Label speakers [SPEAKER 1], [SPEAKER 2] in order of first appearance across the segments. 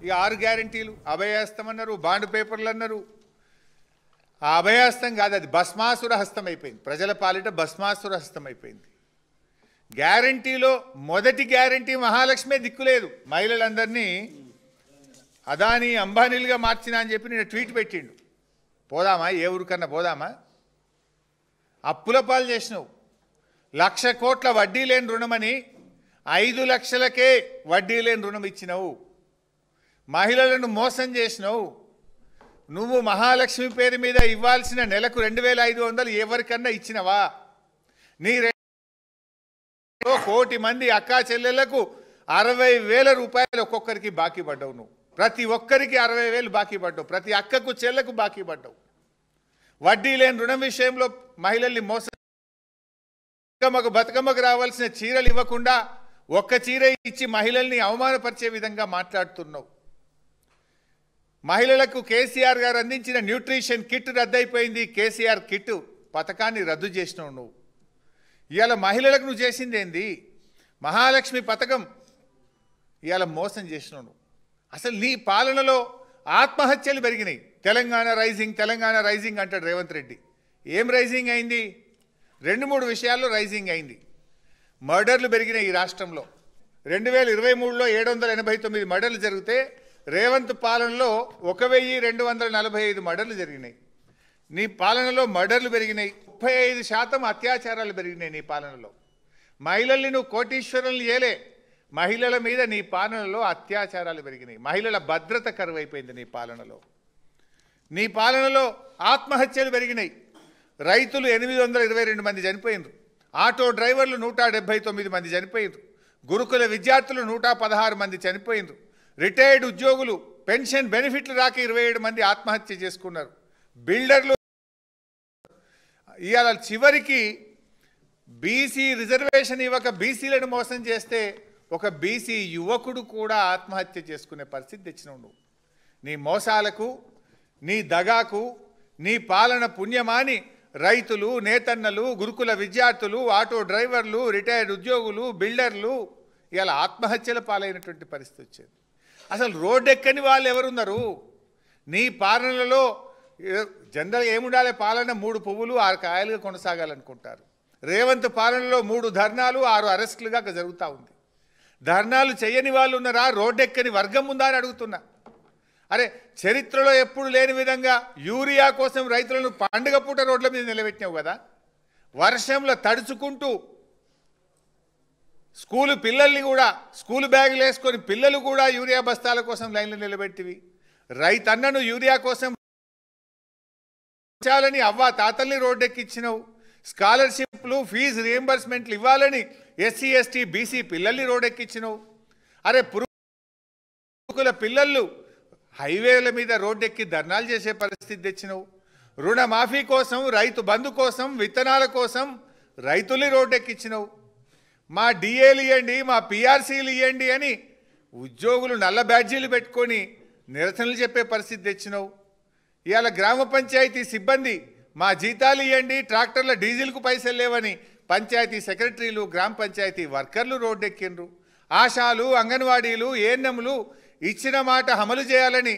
[SPEAKER 1] ఇక 6 గ్యారెంటీలు అభయహస్తం అన్నారు, బాండ్ పేపర్లు అన్నారు. ఆ అభయహస్తం కాదు, అది భస్మాసుర హస్తం అయిపోయింది. ప్రజల పాలిట భస్మాసుర హస్తం అయిపోయింది. గ్యారంటీలో మొదటి గ్యారంటీ మహాలక్ష్మే దిక్కులేదు. మహిళలందరినీ అదానీ అంబానీలుగా మార్చినా అని చెప్పి నేను ట్వీట్ పెట్టిండు. పోదామా? ఏ ఊరికన్నా పోదామా? అప్పుల పాలు చేసినావు. 1,00,000 కోట్ల వడ్డీ లేని రుణమని 5 లక్షలకే వడ్డీ లేని రుణం ఇచ్చినావు. మహిళలను మోసం చేసినావు. నువ్వు మహాలక్ష్మి పేరు మీద ఇవ్వాల్సిన నెలకు 2,500 ఎవరికన్నా ఇచ్చినవా? నీ 1 కోటి మంది అక్కా చెల్లెళ్లకు 60,000 రూపాయలు ఒక్కొక్కరికి బాకీ పడ్డావు. నువ్వు ప్రతి ఒక్కరికి 60,000 బాకీ పడ్డావు. ప్రతి అక్కకు చెల్లకు బాకీ పడ్డావు. వడ్డీ లేని రుణం విషయంలో మహిళల్ని మోసం, బతుకమ్మకు రావాల్సిన చీరలు ఇవ్వకుండా ఒక్క చీర ఇచ్చి మహిళల్ని అవమానపరిచే విధంగా మాట్లాడుతున్నావు. మహిళలకు కేసీఆర్ గారు అందించిన న్యూట్రిషన్ కిట్ రద్దయిపోయింది. కేసీఆర్ కిట్ పథకాన్ని రద్దు చేసినావు నువ్వు. ఇవాళ మహిళలకు నువ్వు చేసింది ఏంది? మహాలక్ష్మి పథకం ఇవాళ మోసం చేసినావు నువ్వు. అసలు నీ పాలనలో ఆత్మహత్యలు పెరిగినాయి. తెలంగాణ రైజింగ్ అంటాడు రేవంత్ రెడ్డి. ఏం రైజింగ్ అయింది? 2-3 విషయాల్లో రైజింగ్ అయింది. మర్డర్లు పెరిగినాయి ఈ రాష్ట్రంలో. 2023లో 789 మర్డర్లు జరిగితే రేవంత్ పాలనలో 1,245 మర్డర్లు జరిగినాయి. నీ పాలనలో మర్డర్లు పెరిగినాయి. 35% అత్యాచారాలు పెరిగినాయి నీ పాలనలో. మహిళల్ని నువ్వు కోటీశ్వరుల్ని చేయలే. మహిళల మీద నీ పాలనలో అత్యాచారాలు పెరిగినాయి. మహిళల భద్రత కరువైపోయింది నీ పాలనలో. నీ పాలనలో ఆత్మహత్యలు పెరిగినాయి. రైతులు 822 మంది చనిపోయినారు. ఆటో డ్రైవర్లు 179 మంది చనిపోయినారు. గురుకుల విద్యార్థులు 116 మంది చనిపోయినారు. రిటైర్డ్ ఉద్యోగులు పెన్షన్ బెనిఫిట్లు రాక 27 మంది ఆత్మహత్య చేసుకున్నారు. బిల్డర్లు ఇవాళ చివరికి బీసీ రిజర్వేషన్ ఇవ్వక బీసీలను మోసం చేస్తే ఒక బీసీ యువకుడు కూడా ఆత్మహత్య చేసుకునే పరిస్థితి తెచ్చినావు నువ్వు. నీ మోసాలకు, నీ దగాకు, నీ పాలన పుణ్యమాని రైతులు, నేతన్నలు, గురుకుల విద్యార్థులు, ఆటో డ్రైవర్లు, రిటైర్డ్ ఉద్యోగులు, బిల్డర్లు ఇవాళ ఆత్మహత్యల పాలైనటువంటి పరిస్థితి వచ్చింది. అసలు రోడ్డెక్కని వాళ్ళు ఎవరున్నారు? నీ పాలనలో జనరల్ ఏముండాలి? పాలన 3 పువ్వులు 6 కాయలుగా కొనసాగాలనుకుంటారు. రేవంత్ పాలనలో 3 ధర్నాలు 6 అరెస్టులుగా జరుగుతూ ఉంది. ధర్నాలు చేయని వాళ్ళు ఉన్నారా? రోడ్డెక్కని వర్గం ఉందా అని అడుగుతున్నా. అరే, చరిత్రలో ఎప్పుడు లేని విధంగా యూరియా కోసం రైతులను పండుగ పూట రోడ్ల మీద నిలబెట్టినావు కదా. వర్షంలో తడుచుకుంటూ పిల్లల్ని కూడా స్కూల్ బ్యాగులు వేసుకొని పిల్లలు కూడా యూరియా బస్తాల కోసం లైన్లో నిలబెట్టివి. రైతన్నను యూరియా కోసం చాలని అవ్వ తాతల్ని రోడ్డెక్కిచ్చినావు. స్కాలర్షిప్లు, ఫీజు రియంబర్స్మెంట్లు ఇవ్వాలని ఎస్సీ ఎస్టీ బీసీ పిల్లల్ని రోడ్డెక్కిచ్చినావు. అరే, పురుగుల పిల్లలు హైవేల మీద రోడ్డెక్కి ధర్నాలు చేసే పరిస్థితి తెచ్చినావు. రుణమాఫీ కోసం, రైతు బంధు కోసం, విత్తనాల కోసం రైతుల్ని రోడ్డెక్కిచ్చినావు. మా డిఏలు ఇవ్వండి, మా పిఆర్సీలు ఇవ్వండి అని ఉద్యోగులు నల్ల బ్యాడ్జీలు పెట్టుకొని నిరసనలు చెప్పే పరిస్థితి తెచ్చినావు. ఇవాళ గ్రామ పంచాయతీ సిబ్బంది మా జీతాలు ఇవ్వండి, ట్రాక్టర్ల డీజిల్కు పైసలు లేవని పంచాయతీ సెక్రటరీలు, గ్రామ పంచాయతీ వర్కర్లు రోడ్డెక్కిండ్రు. ఆశాలు, అంగన్వాడీలు, ఏఎన్ఎంలు ఇచ్చిన మాట అమలు చేయాలని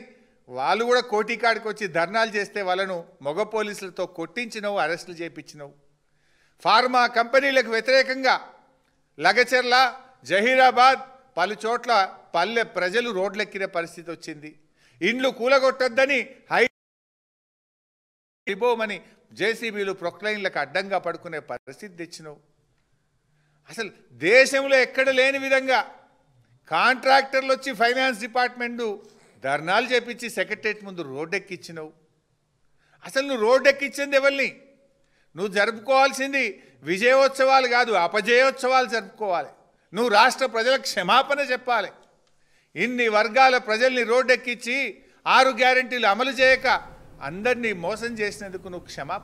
[SPEAKER 1] వాళ్ళు కూడా కోటికాడికి వచ్చి ధర్నాలు చేస్తే వాళ్ళను మగ పోలీసులతో కొట్టించినావు, అరెస్టులు చేయించినావు. ఫార్మా కంపెనీలకు వ్యతిరేకంగా లగచెర్ల, జహీరాబాద్ పలు చోట్ల పల్లె ప్రజలు రోడ్లెక్కిన పరిస్థితి వచ్చింది. ఇండ్లు కూలగొట్టొద్దని హైబోమని జేసీబీలు ప్రొక్లైన్లకు అడ్డంగా పడుకునే పరిస్థితి తెచ్చినావు. అసలు దేశంలో ఎక్కడ లేని విధంగా కాంట్రాక్టర్లు వచ్చి ఫైనాన్స్ డిపార్ట్మెంటు ధర్నాలు చేపించి సెక్రటరేట్ ముందు రోడ్డెక్కిచ్చినావు. అసలు నువ్వు రోడ్డెక్కించింది ఎవరిని? నువ్వు జరుపుకోవాల్సింది విజయోత్సవాలు కాదు, అపజయోత్సవాలు జరుపుకోవాలి. నువ్వు రాష్ట్ర ప్రజలకు క్షమాపణ చెప్పాలి. ఇన్ని వర్గాల ప్రజల్ని రోడ్డెక్కించి 6 గ్యారెంటీలు అమలు చేయక అందరినీ మోసం చేసినందుకు నువ్వు క్షమాపణ